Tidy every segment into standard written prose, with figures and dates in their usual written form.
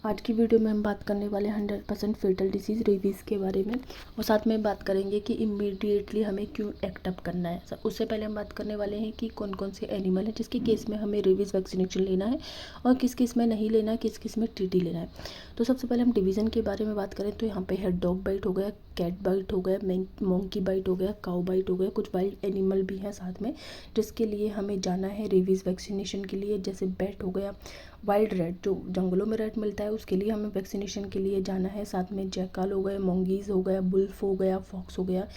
आज की वीडियो में हम बात करने वाले हैं 100% फेटल डिसीज़ रेबीज़ के बारे में और साथ में बात करेंगे कि इमीडिएटली हमें क्यों एक्ट अप करना है। उससे पहले हम बात करने वाले हैं कि कौन कौन से एनिमल हैं जिसके केस में हमें रेबीज़ वैक्सीनेशन लेना है और किस किस में नहीं लेना है, किस किस में टीटी लेना है। तो सबसे पहले हम डिवीज़न के बारे में बात करें तो यहाँ पे है डॉग बाइट हो गया, कैट बाइट हो गया, मंकी बाइट हो गया, काऊ बाइट हो गया, कुछ वाइल्ड एनिमल भी हैं साथ में जिसके लिए हमें जाना है रेबीज़ वैक्सीनेशन के लिए। जैसे बैट हो गया, वाइल्ड रेट जो जंगलों में रेट मिलता है उसके लिए हमें वैक्सीनेशन के लिए जाना है। साथ में जैकाल हो गए, मोंगीज़ हो गया, बुल्फ हो गया, फॉक्स हो गया,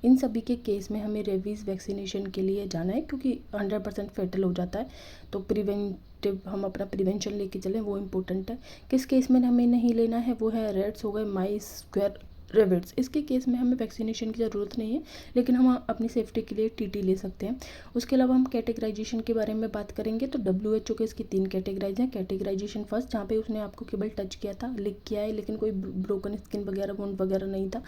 इन सभी के केस में हमें रेबीज़ वैक्सीनेशन के लिए जाना है क्योंकि 100% फेटल हो जाता है। तो प्रिवेंटिव हम अपना प्रिवेंशन लेके चलें वो इम्पोर्टेंट है। किस केस में हमें नहीं लेना है वो है रेट्स हो गए, माइस, स्क्वायर, रेबिट्स। इसके केस में हमें वैक्सीनेशन की ज़रूरत नहीं है लेकिन हम अपनी सेफ्टी के लिए टीटी ले सकते हैं। उसके अलावा हम कैटेगराइजेशन के बारे में बात करेंगे तो WHO के इसकी 3 कैटेगराइज हैं। कैटेगराइजेशन फर्स्ट जहाँ पे उसने आपको केवल टच किया था, लिक किया है, लेकिन कोई ब्रोकन स्किन वगैरह, वुंड वगैरह नहीं था,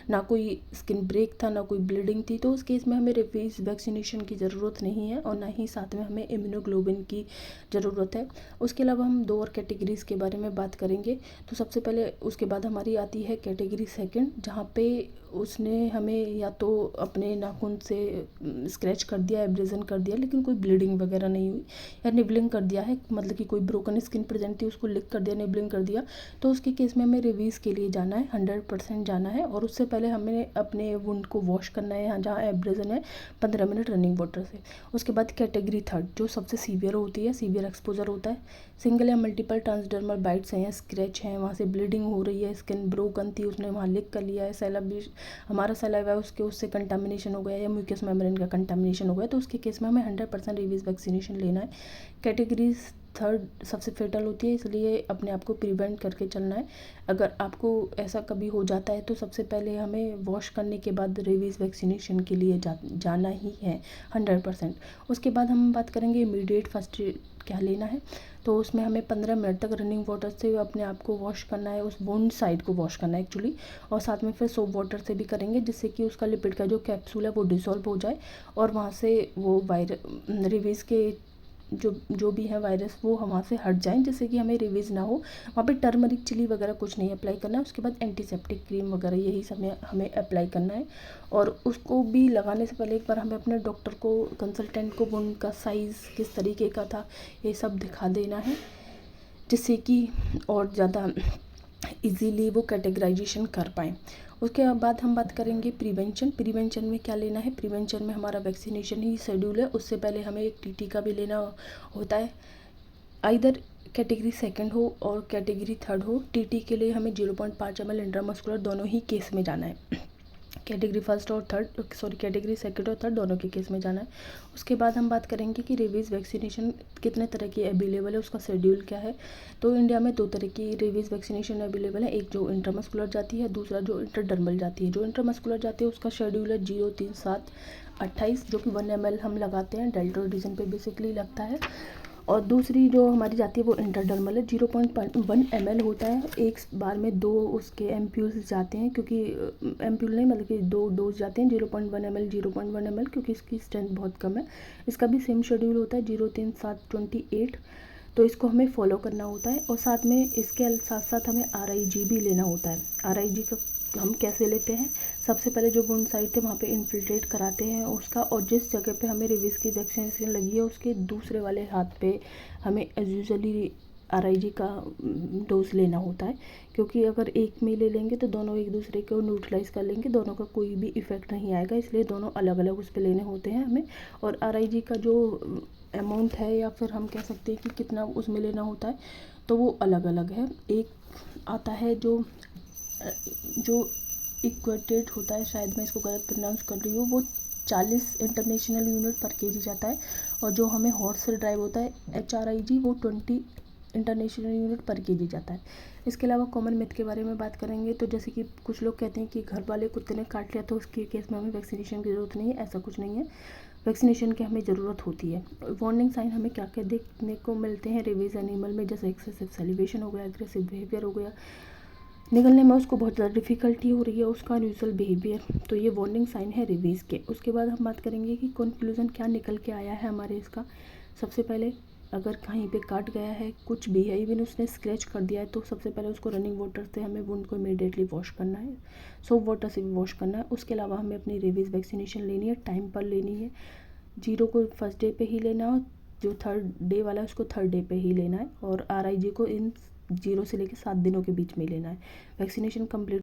ना कोई स्किन ब्रेक था, ना कोई ब्लीडिंग थी। तो उस केस में हमें रेबीज़ वैक्सीनेशन की ज़रूरत नहीं है और ना ही साथ में हमें इम्यूनोग्लोबिन की ज़रूरत है। उसके अलावा हम 2 और कैटेगरीज़ के बारे में बात करेंगे। तो सबसे पहले उसके बाद हमारी आती है कैटेगरी सेकंड जहाँ पे उसने हमें या तो अपने नाखून से स्क्रैच कर दिया, एब्रेजन कर दिया लेकिन कोई ब्लीडिंग वगैरह नहीं हुई, या निबलिंग कर दिया है, मतलब कि कोई ब्रोकन स्किन प्रेजेंट थी उसको लिक कर दिया, निबलिंग कर दिया, तो उसके केस में हमें रेबीज़ के लिए जाना है, 100% जाना है। और उससे पहले हमें अपने वुंड को वॉश करना है जहाँ एब्रेजन है 15 मिनट रनिंग वाटर से। उसके बाद कैटेगरी थर्ड जो सबसे सीवियर होती है, सीवियर एक्सपोजर होता है, सिंगल या मल्टीपल ट्रांसडर्मल बाइट्स हैं या स्क्रैच हैं, वहाँ से ब्लीडिंग हो रही है, स्किन ब्रोकन थी उसने वहाँ लिक कर लिया है, सैला भी हमारा सलाइवा है उसके उससे कंटामिनेशन हो गया या म्यूकस मेम्ब्रेन का कंटामिनेशन हो गया, तो उसके केस में हमें 100% रेबीज़ वैक्सीनेशन लेना है। कैटेगरीज थर्ड सबसे फेटल होती है इसलिए अपने आप को प्रिवेंट करके चलना है। अगर आपको ऐसा कभी हो जाता है तो सबसे पहले हमें वॉश करने के बाद रेबीज़ वैक्सीनेशन के लिए जाना ही है 100%। उसके बाद हम बात करेंगे इमीडिएट फर्स्ट एड क्या लेना है। तो उसमें हमें 15 मिनट तक रनिंग वाटर से अपने आप को वॉश करना है, उस वुंड साइड को वॉश करना है एक्चुअली, और साथ में फिर सोप वाटर से भी करेंगे जिससे कि उसका लिपिड का जो कैप्सूल है वो डिसॉल्व हो जाए और वहाँ से वो रेबीज़ के जो भी है वायरस वो वहाँ से हट जाएं जिससे कि हमें रेबीज़ ना हो। वहाँ पे टर्मरिक चिली वगैरह कुछ नहीं अप्लाई करना है। उसके बाद एंटीसेप्टिक क्रीम वगैरह यही सब हमें अप्लाई करना है और उसको भी लगाने से पहले एक बार हमें अपने डॉक्टर को, कंसल्टेंट को वुंड का साइज़ किस तरीके का था ये सब दिखा देना है जिससे कि और ज़्यादा इजीली वो कैटेगराइजेशन कर पाएँ। उसके बाद हम बात करेंगे प्रिवेंशन में क्या लेना है। प्रिवेंशन में हमारा वैक्सीनेशन ही शेड्यूल है, उससे पहले हमें एक टीटी का भी लेना होता है। आइदर कैटेगरी सेकंड हो और कैटेगरी थर्ड हो, टीटी के लिए हमें 0.5 ml इंट्रामस्कुलर दोनों ही केस में जाना है। कैटेगरी फर्स्ट और थर्ड, सॉरी कैटेगरी सेकंड और थर्ड दोनों के केस में जाना है। उसके बाद हम बात करेंगे कि रेबीज़ वैक्सीनेशन कितने तरह की अवेलेबल है, उसका शेड्यूल क्या है। तो इंडिया में 2 तरह की रेबीज़ वैक्सीनेशन अवेलेबल है, एक जो इंट्रामस्कुलर जाती है, दूसरा जो इंटरडर्मल जाती है। जो इंट्रामस्कुलर जाती है उसका शेड्यूल है 03728 जो कि 1 ml हम लगाते हैं, डेल्टा रीजन पे बेसिकली लगता है। और दूसरी जो हमारी जाती है वो इंटरडर्मल है, 0.1 ml होता है, एक बार में 2 उसके एम्प्यूल्स जाते हैं, क्योंकि एम्प्यूल नहीं मतलब कि 2 डोज जाते हैं, 0.1 ml 0.1 ml, क्योंकि इसकी स्ट्रेंथ बहुत कम है। इसका भी सेम शेड्यूल होता है 03728, तो इसको हमें फॉलो करना होता है। और साथ में इसके साथ साथ हमें RIG भी लेना होता है। RIG का हम कैसे लेते हैं, सबसे पहले जो वुंड साइड थे वहाँ पे इन्फिल्ट्रेट कराते हैं उसका, और जिस जगह पे हमें रेबीज़ की वैक्सीनेशन लगी है उसके दूसरे वाले हाथ पे हमें एज यूजली RIG का डोज लेना होता है, क्योंकि अगर एक में ले लेंगे तो दोनों एक दूसरे को न्यूट्रलाइज कर लेंगे, दोनों का कोई भी इफेक्ट नहीं आएगा, इसलिए दोनों अलग अलग उस पर लेने होते हैं हमें। और RIG का जो अमाउंट है या फिर हम कह सकते हैं कि कितना उसमें लेना होता है तो वो अलग अलग है। एक आता है जो इक्वेटेड होता है, शायद मैं इसको गलत प्रोनाउंस कर रही हूँ, वो 40 इंटरनेशनल यूनिट पर केजी जाता है। और जो हमें हॉर्स से ड्राइव होता है HRIG वो 20 इंटरनेशनल यूनिट पर केजी जाता है। इसके अलावा कॉमन मिथ के बारे में बात करेंगे तो जैसे कि कुछ लोग कहते हैं कि घर वाले कुत्ते ने काट लिया तो उसके केस में हमें वैक्सीनेशन की ज़रूरत नहीं है, ऐसा कुछ नहीं है, वैक्सीनेशन की हमें ज़रूरत होती है। वार्निंग साइन हमें क्या क्या देखने को मिलते हैं रेबीज़ एनिमल में, जैसे एक्सेसिव सेलिब्रेशन हो गया, एग्रेसिव बिहेवियर हो गया, निकलने में उसको बहुत ज़्यादा डिफ़िकल्टी हो रही है, उसका अनयूजुअल बिहेवियर, तो ये वार्निंग साइन है रेबीज़ के। उसके बाद हम बात करेंगे कि कंक्लूज़न क्या निकल के आया है हमारे इसका। सबसे पहले अगर कहीं पे काट गया है, कुछ भी है, इवन उसने स्क्रैच कर दिया है, तो सबसे पहले उसको रनिंग वाटर से हमें वुंड को इमीडिएटली वॉश करना है, सोप वाटर से भी वॉश करना है। उसके अलावा हमें अपनी रेबीज़ वैक्सीनेशन लेनी है, टाइम पर लेनी है। 0 को फर्स्ट डे पे ही लेना है, जो थर्ड डे वाला है उसको थर्ड डे पे ही लेना है, और RIG को इन 0 से लेकर 7 दिनों के बीच में लेना है। Vaccination complete